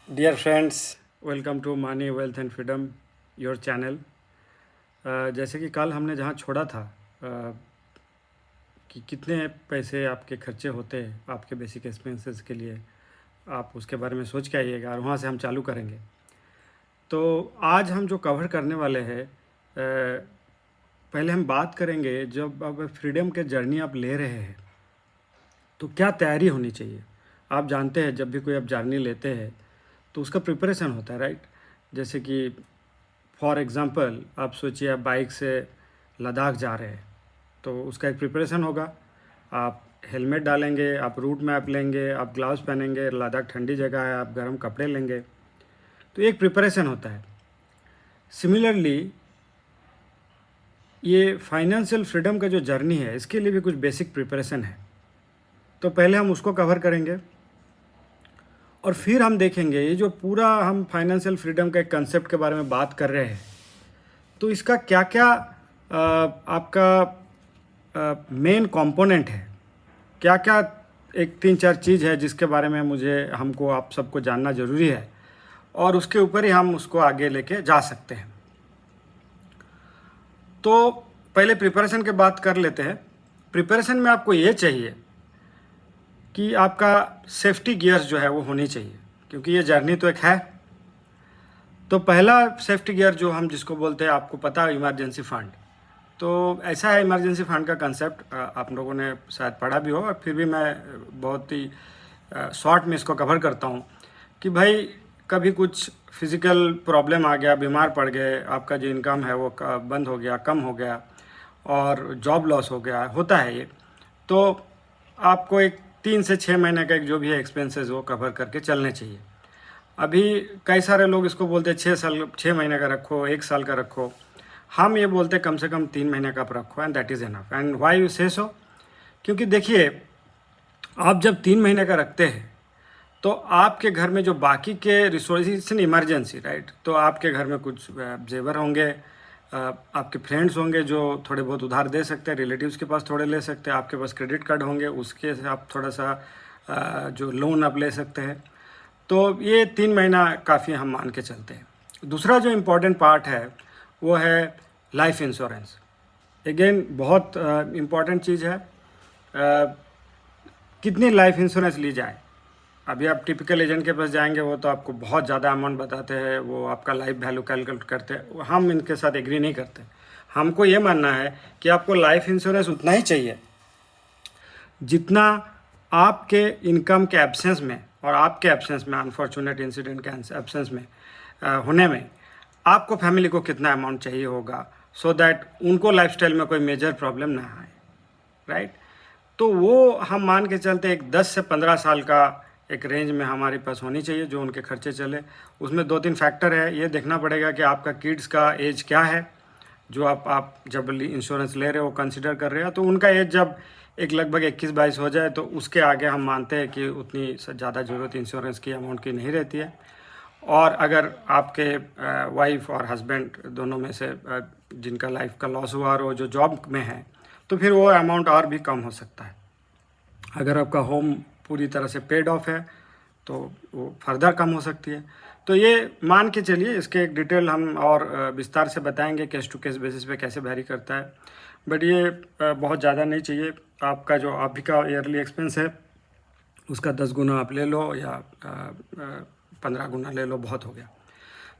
Dear friends, welcome to money wealth and freedom your channel. जैसे कि कल हमने जहाँ छोड़ा था कि कितने पैसे आपके खर्चे होते हैं आपके बेसिक एक्सपेंसेस के लिए, आप उसके बारे में सोच के आइएगा और वहाँ से हम चालू करेंगे। तो आज हम जो कवर करने वाले हैं, पहले हम बात करेंगे जब अब फ्रीडम के जर्नी आप ले रहे हैं तो क्या तैयारी होनी चाहिए। आप जानते हैं जब भी कोई आप जर्नी लेते हैं तो उसका प्रिपरेशन होता है, राइट। जैसे कि फॉर एग्ज़ाम्पल आप सोचिए आप बाइक से लद्दाख जा रहे हैं तो उसका एक प्रिपरेशन होगा। आप हेलमेट डालेंगे, आप रूट मैप लेंगे, आप ग्लव्स पहनेंगे, लद्दाख ठंडी जगह है, आप गर्म कपड़े लेंगे, तो एक प्रिपरेशन होता है। सिमिलरली ये फाइनेंशियल फ्रीडम का जो जर्नी है इसके लिए भी कुछ बेसिक प्रिपरेशन है। तो पहले हम उसको कवर करेंगे और फिर हम देखेंगे ये जो पूरा हम फाइनेंशियल फ्रीडम का एक कंसेप्ट के बारे में बात कर रहे हैं तो इसका क्या क्या आपका मेन कंपोनेंट है, क्या क्या एक 3-4 चीज़ है जिसके बारे में मुझे हमको आप सबको जानना ज़रूरी है और उसके ऊपर ही हम उसको आगे लेके जा सकते हैं। तो पहले प्रिपरेशन के बात कर लेते हैं। प्रिपरेशन में आपको ये चाहिए कि आपका सेफ्टी गियर्स जो है वो होनी चाहिए, क्योंकि ये जर्नी तो एक है। तो पहला सेफ्टी गियर जो हम जिसको बोलते हैं, आपको पता है, इमरजेंसी फ़ंड। तो ऐसा है इमरजेंसी फ़ंड का कंसेप्ट, आप लोगों ने शायद पढ़ा भी हो और फिर भी मैं बहुत ही शॉर्ट में इसको कवर करता हूँ कि भाई कभी कुछ फिज़िकल प्रॉब्लम आ गया, बीमार पड़ गए, आपका जो इनकम है वो बंद हो गया, कम हो गया और जॉब लॉस हो गया, होता है ये। तो आपको एक 3 से 6 महीने का एक जो भी है एक्सपेंसेस वो कवर करके चलने चाहिए। अभी कई सारे लोग इसको बोलते हैं 6 महीने का रखो, 1 साल का रखो। हम ये बोलते हैं कम से कम 3 महीने का आप रखो and that is enough. And why you से सो, क्योंकि देखिए आप जब 3 महीने का रखते हैं तो आपके घर में जो बाकी के रिसोर्सेज इन इमरजेंसी, राइट, तो आपके घर में कुछ जेवर होंगे, आपके फ्रेंड्स होंगे जो थोड़े बहुत उधार दे सकते हैं, रिलेटिव्स के पास थोड़े ले सकते हैं, आपके पास क्रेडिट कार्ड होंगे उसके से आप थोड़ा सा जो लोन आप ले सकते हैं। तो ये 3 महीना काफ़ी हम मान के चलते हैं। दूसरा जो इम्पोर्टेंट पार्ट है वो है लाइफ इंश्योरेंस। अगेन बहुत इम्पॉर्टेंट चीज़ है। कितनी लाइफ इंश्योरेंस ली जाए, अभी आप टिपिकल एजेंट के पास जाएंगे वो तो आपको बहुत ज़्यादा अमाउंट बताते हैं, वो आपका लाइफ वैल्यू कैलकुलेट करते हैं। हम इनके साथ एग्री नहीं करते। हमको ये मानना है कि आपको लाइफ इंश्योरेंस उतना ही चाहिए जितना आपके इनकम के एब्सेंस में और आपके एब्सेंस में, अनफॉर्चुनेट इंसिडेंट के एब्सेंस में होने में आपको फैमिली को कितना अमाउंट चाहिए होगा, सो दैट उनको लाइफस्टाइल में कोई मेजर प्रॉब्लम ना आए, राइट। तो वो हम मान के चलते एक 10 से 15 साल का एक रेंज में हमारे पास होनी चाहिए जो उनके खर्चे चले। उसमें 2-3 फैक्टर है, ये देखना पड़ेगा कि आपका किड्स का एज क्या है जो आप जब इंश्योरेंस ले रहे हो, कंसिडर कर रहे हो। तो उनका एज जब एक लगभग 21-22 हो जाए तो उसके आगे हम मानते हैं कि उतनी ज़्यादा ज़रूरत इंश्योरेंस की अमाउंट की नहीं रहती है। और अगर आपके वाइफ और हस्बैंड दोनों में से जिनका लाइफ का लॉस हुआ और वो जो जॉब में है तो फिर वो अमाउंट और भी कम हो सकता है। अगर आपका होम पूरी तरह से पेड ऑफ है तो वो फर्दर कम हो सकती है। तो ये मान के चलिए, इसके एक डिटेल हम और विस्तार से बताएंगे केस टू केस बेसिस पे कैसे वैरी करता है। बट ये बहुत ज़्यादा नहीं चाहिए। आपका जो अभी का ईयरली एक्सपेंस है उसका 10 गुना आप ले लो या 15 गुना ले लो, बहुत हो गया।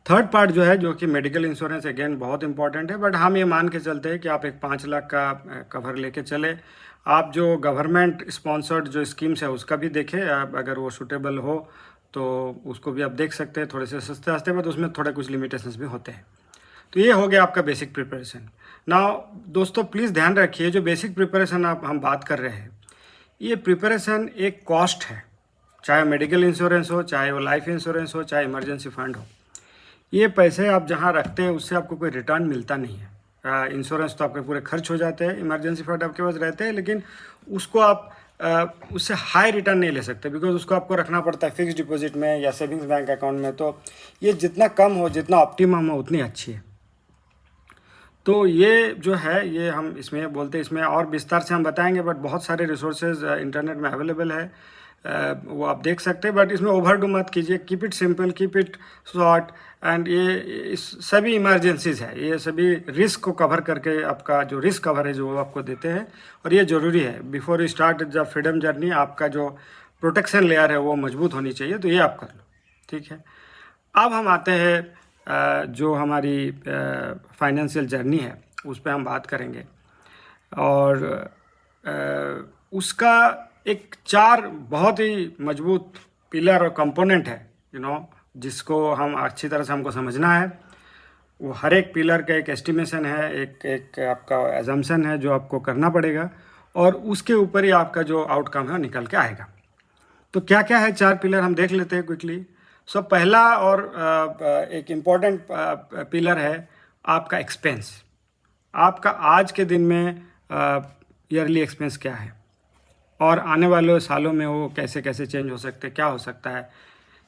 थर्ड पार्ट जो है, जो कि मेडिकल इंश्योरेंस, अगेन बहुत इंपॉर्टेंट है। बट हम ये मान के चलते हैं कि आप एक 5 लाख का कवर लेके चले। आप जो गवर्नमेंट स्पॉन्सर्ड जो स्कीम्स है उसका भी देखें, अगर वो सूटेबल हो तो उसको भी आप देख सकते हैं। थोड़े से सस्ते हंसते बट उसमें थोड़े कुछ लिमिटेशंस भी होते हैं। तो ये हो गया आपका बेसिक प्रिपरेशन। नाउ दोस्तों प्लीज़ ध्यान रखिए, जो बेसिक प्रिपरेशन आप हम बात कर रहे हैं ये प्रिपरेशन एक कॉस्ट है, चाहे मेडिकल इंश्योरेंस हो, चाहे वो लाइफ इंश्योरेंस हो, चाहे इमरजेंसी फंड हो। ये पैसे आप जहाँ रखते हैं उससे आपको कोई रिटर्न मिलता नहीं है। इंश्योरेंस तो आपके पूरे खर्च हो जाते हैं, इमरजेंसी फंड आपके पास रहते हैं, लेकिन उसको आप उससे हाई रिटर्न नहीं ले सकते बिकॉज उसको आपको रखना पड़ता है फिक्स डिपॉजिट में या सेविंग्स बैंक अकाउंट में। तो ये जितना कम हो, जितना ऑप्टिमम हो, उतनी अच्छी है। तो ये जो है ये हम इसमें बोलते हैं, इसमें और विस्तार से हम बताएंगे बट बहुत सारे रिसोर्सेज इंटरनेट में अवेलेबल है। वो आप देख सकते हैं, बट इसमें ओवर डू मत कीजिए, keep it simple, keep it short. And ये सभी इमरजेंसीज है, ये सभी रिस्क को कवर करके आपका जो रिस्क कवरेज वो आपको देते हैं, और ये ज़रूरी है before you start the freedom journey. आपका जो प्रोटेक्शन लेयर है वो मजबूत होनी चाहिए, तो ये आप कर लो, ठीक है। अब हम आते हैं जो हमारी फाइनेंशियल जर्नी है उस पर हम बात करेंगे, और उसका एक 4 बहुत ही मजबूत पिलर और कंपोनेंट है, जिसको हम अच्छी तरह से हमको समझना है। वो हर एक पिलर का एक एस्टिमेशन है, एक आपका एजम्पशन है जो आपको करना पड़ेगा, और उसके ऊपर ही आपका जो आउटकम है वो निकल के आएगा। तो क्या क्या है 4 पिलर, हम देख लेते हैं क्विकली। सो पहला और एक इम्पॉर्टेंट पिलर है आपका एक्सपेंस। आपका आज के दिन में ईयरली एक्सपेंस क्या है, और आने वाले सालों में वो कैसे कैसे चेंज हो सकते हैं, क्या हो सकता है,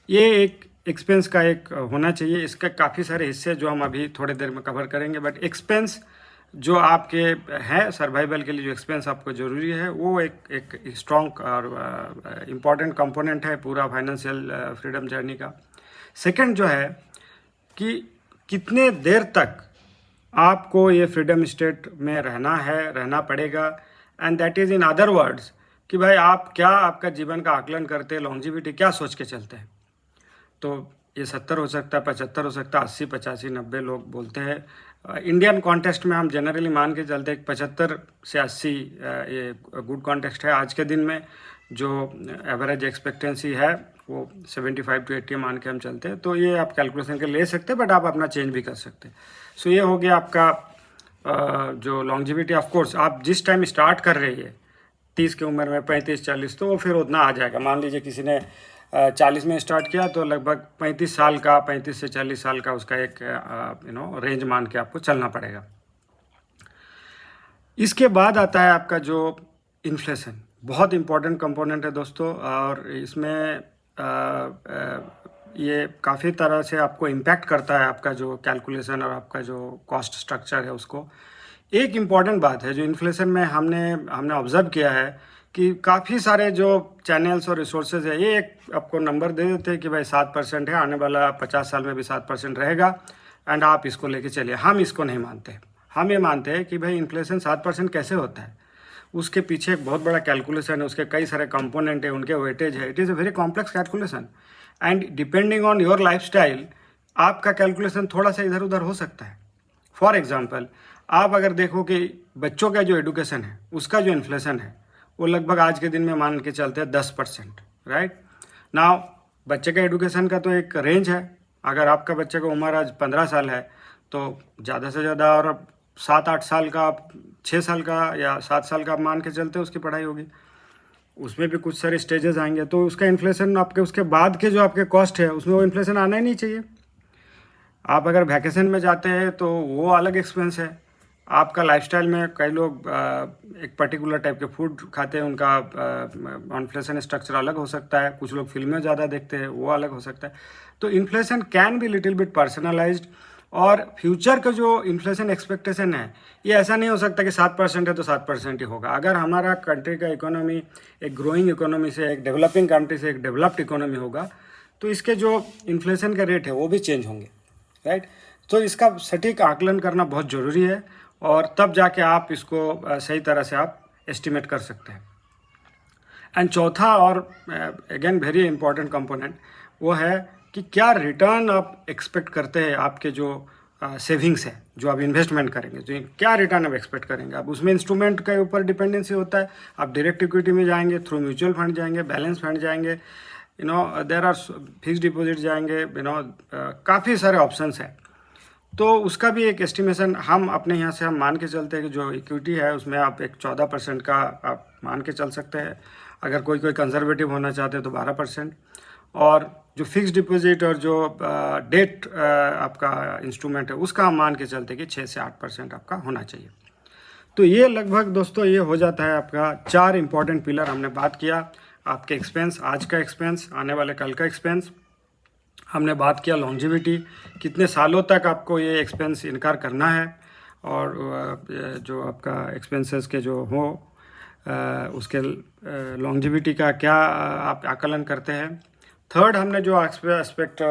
ये एक एक्सपेंस का एक होना चाहिए। इसका काफ़ी सारे हिस्से जो हम अभी थोड़ी देर में कवर करेंगे, बट एक्सपेंस जो आपके है सर्वाइवल के लिए जो एक्सपेंस आपको ज़रूरी है, वो एक स्ट्रॉन्ग और इम्पॉर्टेंट कंपोनेंट है पूरा फाइनेंशियल फ्रीडम जर्नी का। सेकंड जो है कि कितने देर तक आपको ये फ्रीडम स्टेट में रहना पड़ेगा, and that is in other words कि भाई आप क्या आपका जीवन का आकलन करते हैं, लॉन्जिविटी क्या सोच के चलते हैं। तो ये 70 हो सकता है, 75 हो सकता है, 80, 85, 90 लोग बोलते हैं। इंडियन कॉन्टेक्स्ट में हम जनरली मान के चलते हैं 75 से 80 ये गुड कॉन्टेक्स्ट है। आज के दिन में जो एवरेज एक्सपेक्टेंसी है वो 75 to 80 मान के हम चलते हैं। तो ये आप कैलकुलेशन के ले सकते हैं, बट आप अपना चेंज भी कर सकते हैं। सो ये हो गया आपका जो लॉन्जिविटी। ऑफ कोर्स आप जिस टाइम स्टार्ट कर रही है 30 की उम्र में, 35-40, तो वो फिर उतना आ जाएगा। मान लीजिए किसी ने 40 में स्टार्ट किया तो लगभग 35 साल का, 35 से 40 साल का उसका एक रेंज मान के आपको चलना पड़ेगा। इसके बाद आता है आपका जो इन्फ्लेशन, बहुत इम्पोर्टेंट कंपोनेंट है दोस्तों, और इसमें ये काफ़ी तरह से आपको इम्पैक्ट करता है आपका जो कैलकुलेशन और आपका जो कॉस्ट स्ट्रक्चर है उसको। एक इम्पॉर्टेंट बात है जो इन्फ्लेशन में हमने ऑब्ज़र्व किया है कि काफ़ी सारे जो चैनल्स और रिसोर्सेज है, ये एक आपको नंबर दे देते हैं कि भाई 7% है, आने वाला 50 साल में भी 7% रहेगा, एंड आप इसको लेके चलिए। हम इसको नहीं मानते। हम ये मानते हैं कि भाई इन्फ्लेशन 7% कैसे होता है, उसके पीछे एक बहुत बड़ा कैलकुलेशन है, उसके कई सारे कंपोनेंट है, उनके वेटेज है। It is a very complex calculation, and depending on your lifestyle आपका कैलकुलेशन थोड़ा सा इधर उधर हो सकता है। फॉर एग्जांपल, आप अगर देखो कि बच्चों का जो एडुकेशन है उसका जो इन्फ्लेशन है वो लगभग आज के दिन में मान के चलते हैं 10%, राइट। नाउ बच्चे का एडुकेशन का तो एक रेंज है। अगर आपका बच्चे का उम्र आज 15 साल है तो ज़्यादा से ज़्यादा और 7-8 साल का, 6 साल का या 7 साल का आप मान के चलते उसकी पढ़ाई होगी। उसमें भी कुछ सारे स्टेजेस आएंगे, तो उसका इन्फ्लेशन आपके उसके बाद के जो आपके कॉस्ट है उसमें वो इन्फ्लेशन आना ही नहीं चाहिए। आप अगर वैकेशन में जाते हैं तो वो अलग एक्सपेंस है। आपका लाइफस्टाइल में कई लोग एक पर्टिकुलर टाइप के फूड खाते हैं, उनका इन्फ्लेशन स्ट्रक्चर अलग हो सकता है। कुछ लोग फिल्में ज़्यादा देखते हैं, वो अलग हो सकता है। तो inflation can be little bit personalised, और फ्यूचर का जो इन्फ्लेशन एक्सपेक्टेशन है ये ऐसा नहीं हो सकता कि 7% है तो 7% ही होगा। अगर हमारा कंट्री का इकोनॉमी एक ग्रोइंग इकोनॉमी से एक डेवलपिंग कंट्री से एक डेवलप्ड इकोनॉमी होगा तो इसके जो इन्फ्लेशन का रेट है वो भी चेंज होंगे, राइट। तो इसका सटीक आकलन करना बहुत ज़रूरी है, और तब जाके आप इसको सही तरह से आप एस्टिमेट कर सकते हैं। एंड चौथा और अगेन वेरी इंपॉर्टेंट कंपोनेंट वो है कि क्या रिटर्न आप एक्सपेक्ट करते हैं। आपके जो सेविंग्स है, जो आप इन्वेस्टमेंट करेंगे, तो क्या रिटर्न आप एक्सपेक्ट करेंगे। आप उसमें इंस्ट्रूमेंट के ऊपर डिपेंडेंसी होता है। आप डायरेक्ट इक्विटी में जाएंगे, थ्रू म्यूचुअल फंड जाएंगे, बैलेंस फंड जाएंगे, देर आर फिक्स डिपॉजिट जाएंगे, काफ़ी सारे ऑप्शंस हैं। तो उसका भी एक एस्टिमेशन हम अपने यहाँ से हम मान के चलते हैं कि जो इक्विटी है उसमें आप एक 14% का आप मान के चल सकते हैं। अगर कोई कंजर्वेटिव होना चाहते हैं तो 12%, और जो फिक्स डिपॉजिट और जो डेट आपका इंस्ट्रूमेंट है उसका हम मान के चलते हैं कि 6 से 8% आपका होना चाहिए। तो ये लगभग दोस्तों ये हो जाता है आपका 4 इंपॉर्टेंट पिलर। हमने बात किया आपके एक्सपेंस, आज का एक्सपेंस, आने वाले कल का एक्सपेंस। हमने बात किया लॉन्जिविटी, कितने सालों तक आपको ये एक्सपेंस इनकार करना है, और जो आपका एक्सपेंसेस के जो हो उसके लॉन्जिविटी का क्या आप आकलन करते हैं। थर्ड हमने जो एस्पेक्ट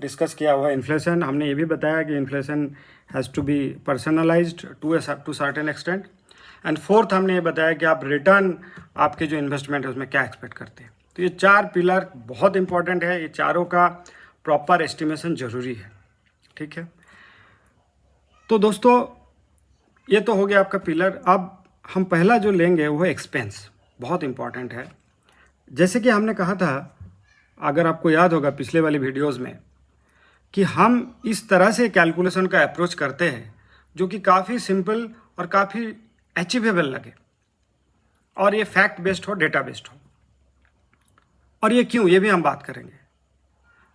डिस्कस किया हुआ है इन्फ्लेशन, हमने ये भी बताया कि inflation has to be personalised to certain extent. And fourth हमने ये बताया कि आप रिटर्न आपके जो इन्वेस्टमेंट है उसमें क्या एक्सपेक्ट करते हैं। तो ये 4 पिलर बहुत इंपॉर्टेंट है, ये चारों का प्रॉपर एस्टिमेशन ज़रूरी है, ठीक है। तो दोस्तों ये तो हो गया आपका पिलर। अब हम पहला जो लेंगे वो है एक्सपेंस, बहुत इंपॉर्टेंट है। जैसे कि हमने कहा था, अगर आपको याद होगा पिछले वाली वीडियोस में, कि हम इस तरह से कैलकुलेशन का अप्रोच करते हैं जो कि काफ़ी सिंपल और काफ़ी अचीवेबल लगे, और ये फैक्ट बेस्ड हो, डेटा बेस्ड हो। और ये क्यों, ये भी हम बात करेंगे।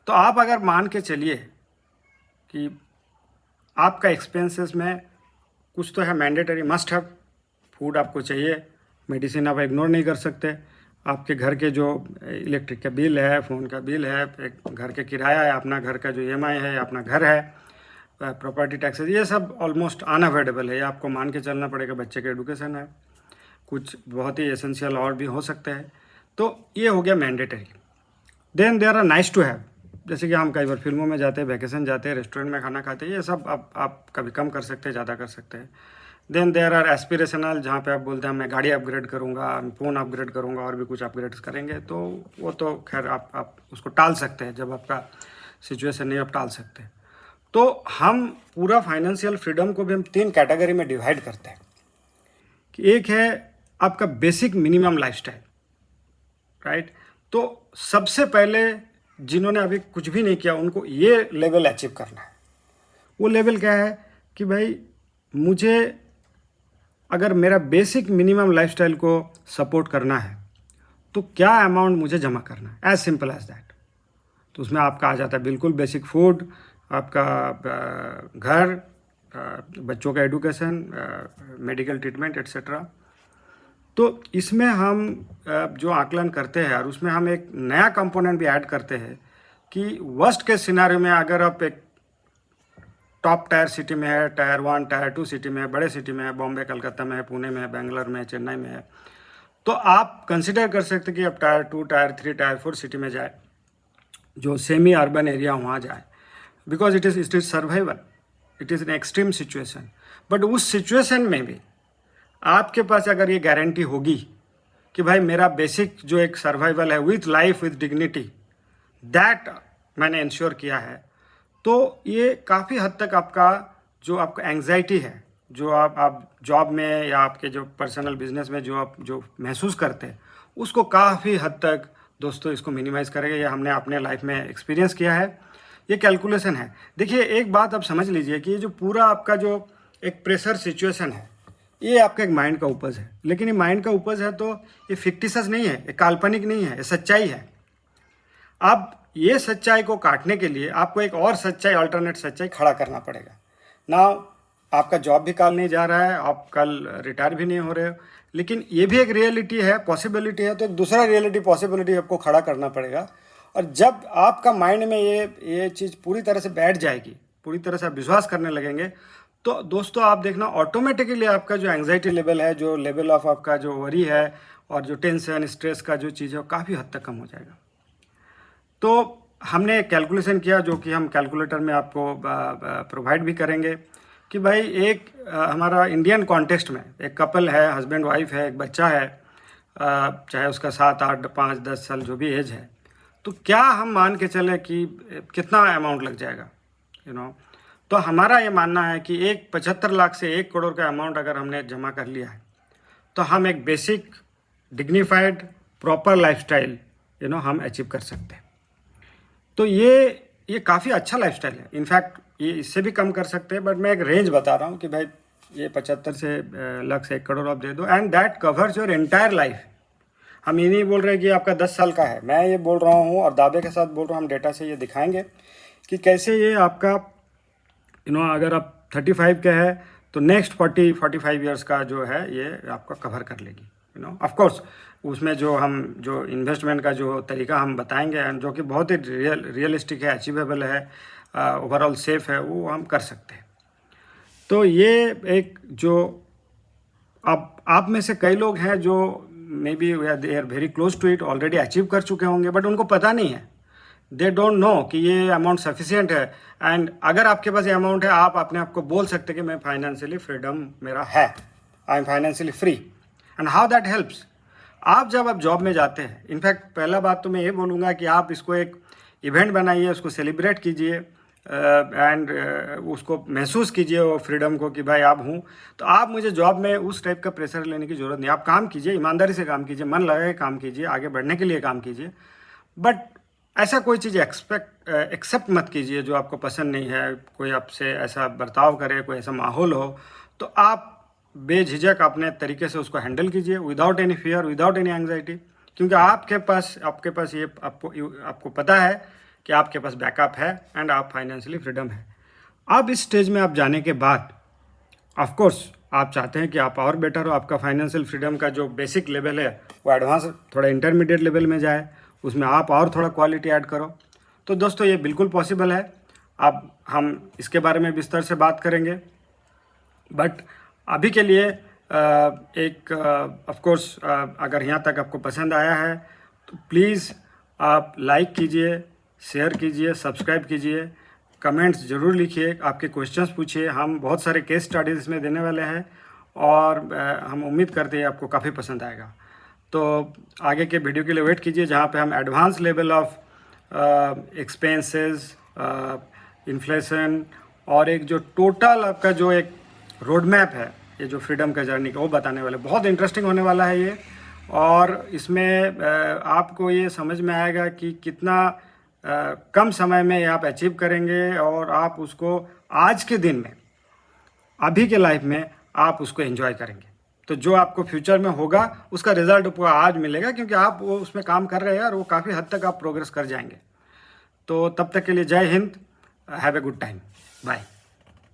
तो आप अगर मान के चलिए कि आपका एक्सपेंसेस में कुछ तो है मैंडेटरी, मस्ट हैव, फूड आपको चाहिए, मेडिसिन आप इग्नोर नहीं कर सकते, आपके घर के जो इलेक्ट्रिक का बिल है, फ़ोन का बिल है, एक घर के किराया है, अपना घर का जो EMI है, अपना घर है, प्रॉपर्टी टैक्सेस, ये सब ऑलमोस्ट अनअवॉइडेबल है, ये आपको मान के चलना पड़ेगा। बच्चे के एडुकेशन है, कुछ बहुत ही एसेंशियल और भी हो सकते हैं। तो ये हो गया mandatory. Then there are nice to have, जैसे कि हम कई बार फिल्मों में जाते हैं, वैकेशन जाते हैं, रेस्टोरेंट में खाना खाते हैं, ये सब आप कभी कम कर सकते हैं, ज़्यादा कर सकते हैं। देन देयर आर एस्पिरेशनल, जहाँ पे आप बोलते हैं मैं गाड़ी अपग्रेड करूँगा, फ़ोन अपग्रेड करूँगा, और भी कुछ अपग्रेड्स करेंगे, तो वो तो खैर आप उसको टाल सकते हैं, जब आपका सिचुएशन नहीं, आप टाल सकते हैं। तो हम पूरा फाइनेंशियल फ्रीडम को भी हम 3 कैटेगरी में डिवाइड करते हैं कि एक है आपका बेसिक मिनिमम लाइफस्टाइल, राइट। तो सबसे पहले जिन्होंने अभी कुछ भी नहीं किया उनको ये लेवल अचीव करना है। वो लेवल क्या है कि भाई मुझे अगर मेरा बेसिक मिनिमम लाइफस्टाइल को सपोर्ट करना है तो क्या अमाउंट मुझे जमा करना है, एज सिंपल एज दैट। तो उसमें आपका आ जाता है बिल्कुल बेसिक फूड, आपका घर, बच्चों का एडुकेशन, मेडिकल ट्रीटमेंट एट्सेट्रा। तो इसमें हम जो आकलन करते हैं, और उसमें हम एक नया कंपोनेंट भी ऐड करते हैं कि वर्स्ट के सिनारियो में अगर आप एक टॉप टायर सिटी में है, टायर 1 टायर 2 सिटी में है, बड़े सिटी में है, बॉम्बे कलकत्ता में है, पुणे में है, बेंगलोर में है, चेन्नई में है, तो आप कंसिडर कर सकते कि आप टायर 2 टायर 3 टायर 4 सिटी में जाए, जो सेमी अर्बन एरिया वहाँ जाए, because it is survival, it is an extreme situation. But उस सिचुएशन में भी आपके पास अगर ये गारंटी होगी कि भाई मेरा बेसिक जो एक सर्वाइवल है with life with dignity, that मैंने इंश्योर किया है, तो ये काफ़ी हद तक आपका जो आपका एंग्जाइटी है, जो आप जॉब में या आपके जो पर्सनल बिजनेस में जो आप जो महसूस करते हैं, उसको काफ़ी हद तक दोस्तों इसको मिनिमाइज़ करेगा। ये हमने अपने लाइफ में एक्सपीरियंस किया है, ये कैलकुलेशन है। देखिए एक बात आप समझ लीजिए कि ये जो पूरा आपका जो एक प्रेशर सिचुएशन है, ये आपका एक माइंड का उपज है, लेकिन ये माइंड का उपज है तो ये फिक्टिशस नहीं है, ये काल्पनिक नहीं है, ये सच्चाई है। अब ये सच्चाई को काटने के लिए आपको एक और सच्चाई, अल्टरनेट सच्चाई खड़ा करना पड़ेगा ना। आपका जॉब भी कल नहीं जा रहा है, आप कल रिटायर भी नहीं हो रहे हो, लेकिन ये भी एक रियलिटी है, पॉसिबिलिटी है, तो एक दूसरा रियलिटी पॉसिबिलिटी आपको खड़ा करना पड़ेगा। और जब आपका माइंड में ये चीज़ पूरी तरह से बैठ जाएगी, पूरी तरह से आप विश्वास करने लगेंगे, तो दोस्तों आप देखना ऑटोमेटिकली आपका जो एंग्जाइटी लेवल है, जो लेवल ऑफ आपका जो वरी है और जो टेंशन स्ट्रेस का जो चीज़ है, वो काफ़ी हद तक कम हो जाएगा। तो हमने कैलकुलेशन किया, जो कि हम कैलकुलेटर में आपको प्रोवाइड भी करेंगे, कि भाई एक हमारा इंडियन कॉन्टेक्स्ट में एक कपल है, हस्बैंड वाइफ है, एक बच्चा है, चाहे उसका 7 8 5 10 साल जो भी एज है, तो क्या हम मान के चले कि कितना अमाउंट लग जाएगा, तो हमारा ये मानना है कि 75 लाख से 1 करोड़ का अमाउंट अगर हमने जमा कर लिया है, तो हम एक बेसिक डिग्निफाइड प्रॉपर लाइफस्टाइल हम अचीव कर सकते हैं। तो ये काफ़ी अच्छा लाइफस्टाइल है। इनफैक्ट ये इससे भी कम कर सकते हैं, बट मैं एक रेंज बता रहा हूँ कि भाई ये 75 लाख से 1 करोड़ आप दे दो, and that covers your entire life. हम ये नहीं बोल रहे कि आपका 10 साल का है, मैं ये बोल रहा हूँ और दावे के साथ बोल रहा हूँ, हम डेटा से ये दिखाएंगे कि कैसे ये आपका अगर आप 35 का है तो नेक्स्ट 40-45 ईयर्स का जो है ये आपका कवर कर लेगी। ऑफ कोर्स उसमें जो इन्वेस्टमेंट का जो तरीका हम बताएंगे, जो कि बहुत ही रियलिस्टिक है, अचीवेबल है, ओवरऑल सेफ है, वो हम कर सकते हैं। तो ये एक जो अब आप में से कई लोग हैं जो maybe they are very close to it, already achieve कर चुके होंगे, बट उनको पता नहीं है, दे डोंट नो कि ये अमाउंट सफिशियंट है। एंड अगर आपके पास ये अमाउंट है, आप अपने आप को बोल सकते कि मैं फाइनेंशियली फ्रीडम मेरा है, I am financially free. And how that helps, आप जॉब में जाते हैं, इनफैक्ट पहला बात तो मैं ये बोलूँगा कि आप इसको एक इवेंट बनाइए, उसको सेलिब्रेट कीजिए एंड उसको महसूस कीजिए वो फ्रीडम को कि भाई आप हूँ। तो आप मुझे जॉब में उस टाइप का प्रेशर लेने की ज़रूरत नहीं, आप काम कीजिए, ईमानदारी से काम कीजिए, मन लगा के काम कीजिए, आगे बढ़ने के लिए काम कीजिए, बट ऐसा कोई चीज़ एक्सेप्ट मत कीजिए जो आपको पसंद नहीं है। कोई आपसे ऐसा बर्ताव करे, कोई ऐसा माहौल हो, तो आप बेझिझक अपने तरीके से उसको हैंडल कीजिए, without any fear, without any anxiety, क्योंकि आपके पास ये आपको पता है कि आपके पास बैकअप है एंड आप फाइनेंशियली फ्रीडम है। अब इस स्टेज में आप जाने के बाद ऑफ कोर्स आप चाहते हैं कि आप और बेटर हो, आपका फाइनेंशियल फ्रीडम का जो बेसिक लेवल है वो एडवांस थोड़ा इंटरमीडिएट लेवल में जाए, उसमें आप और थोड़ा क्वालिटी ऐड करो। तो दोस्तों ये बिल्कुल पॉसिबल है। अब हम इसके बारे में विस्तार से बात करेंगे, बट अभी के लिए एक ऑफ कोर्स अगर यहाँ तक आपको पसंद आया है तो प्लीज़ आप लाइक कीजिए, शेयर कीजिए, सब्सक्राइब कीजिए, कमेंट्स ज़रूर लिखिए, आपके क्वेश्चंस पूछिए। हम बहुत सारे केस स्टडीज़ इसमें देने वाले हैं और हम उम्मीद करते हैं आपको काफ़ी पसंद आएगा। तो आगे के वीडियो के लिए वेट कीजिए, जहाँ पे हम advance level of expenses, inflation और एक जो टोटल आपका जो एक रोड मैप है, ये जो फ्रीडम का जर्नी का, वो बताने वाले। बहुत इंटरेस्टिंग होने वाला है ये, और इसमें आपको ये समझ में आएगा कि कितना कम समय में आप अचीव करेंगे और आप उसको आज के दिन में, अभी के लाइफ में आप उसको एंजॉय करेंगे। तो जो आपको फ्यूचर में होगा उसका रिजल्ट आपको आज मिलेगा, क्योंकि आप वो उसमें काम कर रहे हैं और वो काफ़ी हद तक आप प्रोग्रेस कर जाएंगे। तो तब तक के लिए जय हिंद, have a good time, bye.